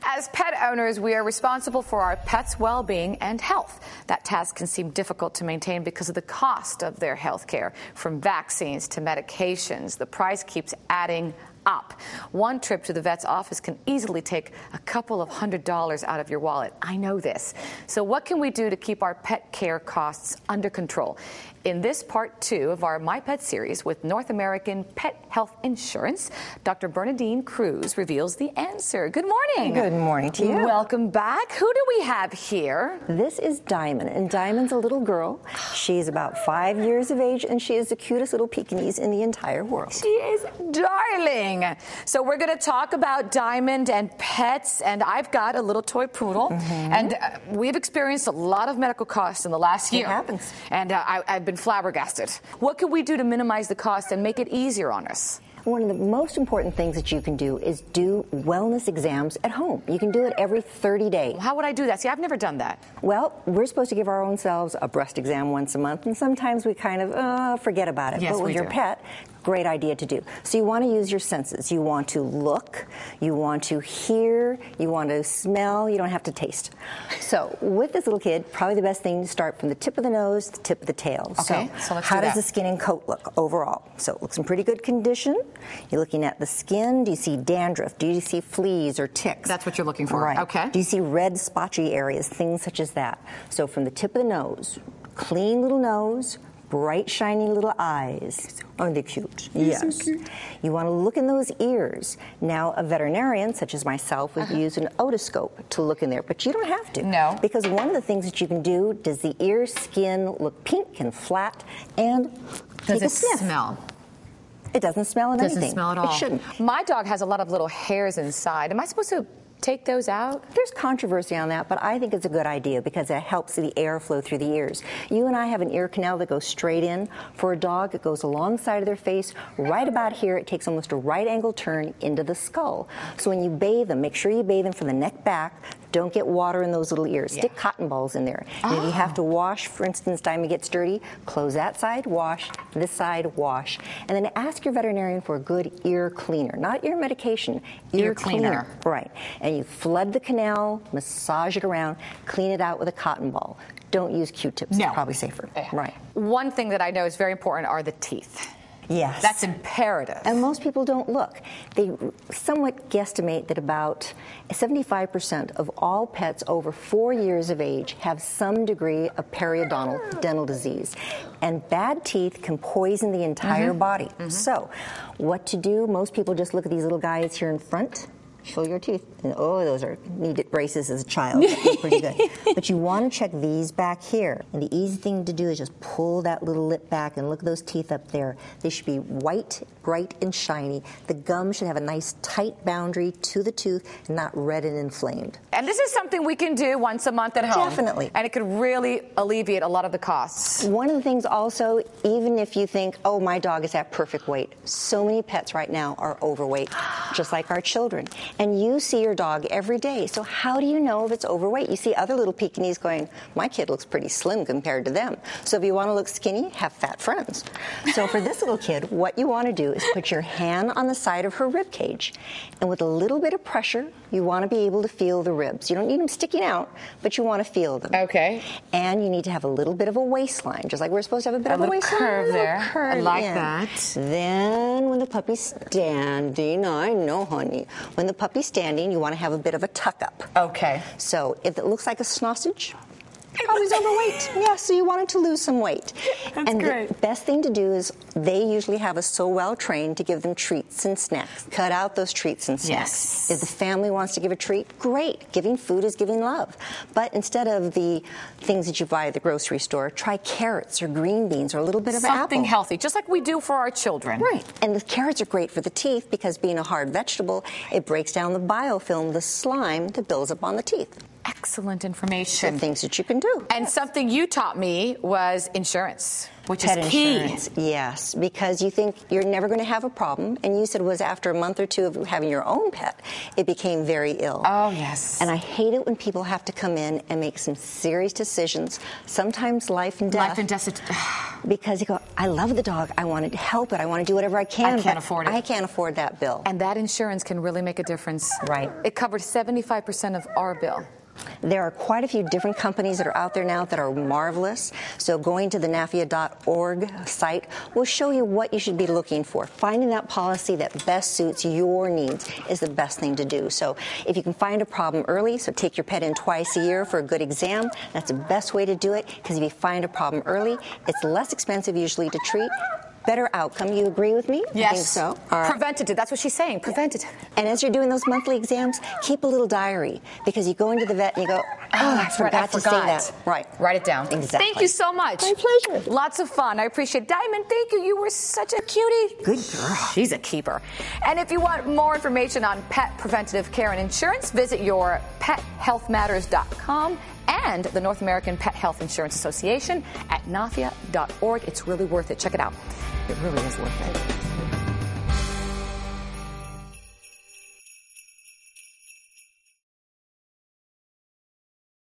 As pet owners, we are responsible for our pets' well-being and health. That task can seem difficult to maintain because of the cost of their health care. From vaccines to medications, the price keeps adding up. One trip to the vet's office can easily take a couple of $100s out of your wallet. I know this. So what can we do to keep our pet care costs under control? In this part 2 of our My Pet series with North American Pet Health Insurance, Dr. Bernadine Cruz reveals the answer. Good morning. Good morning to you. Welcome back. Who do we have here? This is Diamond, and Diamond's a little girl. She's about 5 years of age, and she is the cutest little Pekingese in the entire world. She is darling. So we're going to talk about Diamond and pets, and I've got a little toy poodle, and we've experienced a lot of medical costs in the last year. It happens. And I've been flabbergasted. What can we do to minimize the cost and make it easier on us? One of the most important things that you can do is do wellness exams at home. You can do it every 30 days. How would I do that? See, I've never done that. Well, we're supposed to give our own selves a breast exam once a month, and sometimes we kind of forget about it. Yes, but with your pet, great idea to do. So you want to use your senses. You want to look, you want to hear, you want to smell, you don't have to taste. So with this little kid, probably the best thing to start from the tip of the nose to the tip of the tail. Okay, so let's how do does that. the skin and coat look overall? So it looks in pretty good condition. You're looking at the skin. Do you see dandruff? Do you see fleas or ticks? That's what you're looking for. Right. Okay. Do you see red spotchy areas, things such as that? So from the tip of the nose, clean little nose, bright, shiny little eyes. Aren't they cute? Yes. So cute. You want to look in those ears. Now, a veterinarian, such as myself, would use an otoscope to look in there, but you don't have to. No. Because one of the things that you can do, does the ear skin look pink and flat, and does it smell? It doesn't smell of anything. Doesn't smell at all. It shouldn't. My dog has a lot of little hairs inside. Am I supposed to take those out? There's controversy on that, but I think it's a good idea because it helps the air flow through the ears. You and I have an ear canal that goes straight in. For a dog, it goes alongside of their face. Right about here, it takes almost a right angle turn into the skull. So when you bathe them, make sure you bathe them from the neck back. Don't get water in those little ears. Stick cotton balls in there. And if you have to wash, for instance, Diamond gets dirty, close that side, wash, this side, wash. And then ask your veterinarian for a good ear cleaner. Not ear medication, ear cleaner. Right. And you flood the canal, massage it around, clean it out with a cotton ball. Don't use Q-tips. No. It's probably safer. Right. One thing that I know is very important are the teeth. Yes. That's imperative. And most people don't look. They somewhat guesstimate that about 75% of all pets over 4 years of age have some degree of periodontal dental disease. And bad teeth can poison the entire body. So what to do? Most people just look at these little guys here in front. Show your teeth. And, oh, those are needed braces as a child. That's pretty good. But you want to check these back here. And the easy thing to do is just pull that little lip back and look at those teeth up there. They should be white, bright, and shiny. The gum should have a nice tight boundary to the tooth and not red and inflamed. And this is something we can do once a month at home. Definitely. And it could really alleviate a lot of the costs. One of the things also, even if you think, oh, my dog is at perfect weight, so many pets right now are overweight, just like our children. And you see your dog every day. So how do you know if it's overweight? You see other little Pekingese going, my kid looks pretty slim compared to them. So if you want to look skinny, have fat friends. So for this little kid, what you want to do is put your hand on the side of her rib cage. And with a little bit of pressure, you want to be able to feel the ribs. You don't need them sticking out, but you want to feel them. Okay. And you need to have a little bit of a waistline, just like we're supposed to have a bit of a waistline. Curve there. Curve I like in. that. Then when the puppy's standing, I know, honey. When the puppy's standing, you want to have a bit of a tuck up. Okay. So if it looks like a sausage, probably overweight. Yeah, so you wanted to lose some weight. That's great. The best thing to do is they usually have us so well trained to give them treats and snacks. Cut out those treats and snacks. Yes. If the family wants to give a treat, great. Giving food is giving love. But instead of the things that you buy at the grocery store, try carrots or green beans or a little bit of apple. Something healthy, just like we do for our children. Right. And the carrots are great for the teeth because being a hard vegetable, it breaks down the biofilm, the slime that builds up on the teeth. excellent information. The things that you can do. And something you taught me was insurance, which Pet is key. insurance, yes, because you think you're never going to have a problem. And you said it was after a month or two of having your own pet, it became very ill. Oh, yes. And I hate it when people have to come in and make some serious decisions, sometimes life and death. Life and death. Because you go, I love the dog. I want to help it. I want to do whatever I can. I can't afford it. I can't afford that bill. And that insurance can really make a difference. Right. It covers 75% of our bill. There are quite a few different companies that are out there now that are marvelous. So going to the nafia.org site will show you what you should be looking for. Finding that policy that best suits your needs is the best thing to do. So if you can find a problem early, so take your pet in twice a year for a good exam, that's the best way to do it, because if you find a problem early, it's less expensive usually to treat. Better outcome. You agree with me? Yes. I think so. All right. Preventative. That's what she's saying. Preventative. And as you're doing those monthly exams, keep a little diary, because you go into the vet and you go, I forgot to say that. Right. Write it down. Exactly. Thank you so much. My pleasure. Lots of fun. I appreciate it. Diamond, thank you. You were such a cutie. Good girl. She's a keeper. And if you want more information on pet preventative care and insurance, visit your pethealthmatters.com and the North American Pet Health Insurance Association at nafia.org. It's really worth it. Check it out. It really is worth it.